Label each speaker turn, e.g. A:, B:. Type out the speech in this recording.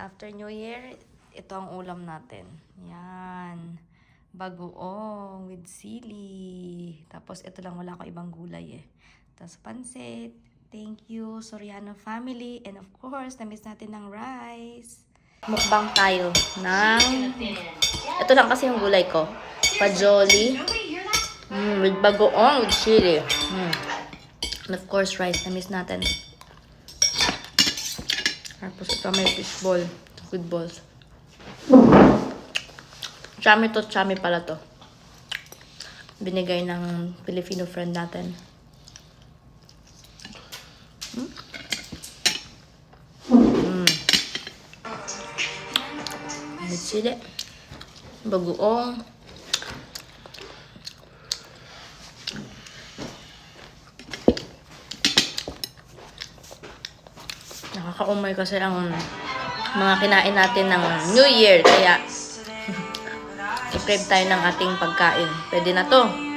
A: After New Year, ito ang ulam natin. Yan. Bagoong with sili. Tapos ito lang, wala ko ibang gulay eh. Tapos pansit. Thank you, Soriano family. And of course, na-miss natin ng rice. Mukbang tayo ng... Ito lang kasi yung gulay ko. Pajoli. With bagoong with chili. And of course, rice. Na-miss natin. Tapos ito may fishball. Good balls. Chami to, chami pala to. Binigay ng Filipino friend natin. May chili. Bagoong. Nakakaumay kasi ang mga kinain natin ng New Year. Kaya i-crave tayo ng ating pagkain. Pwede na to.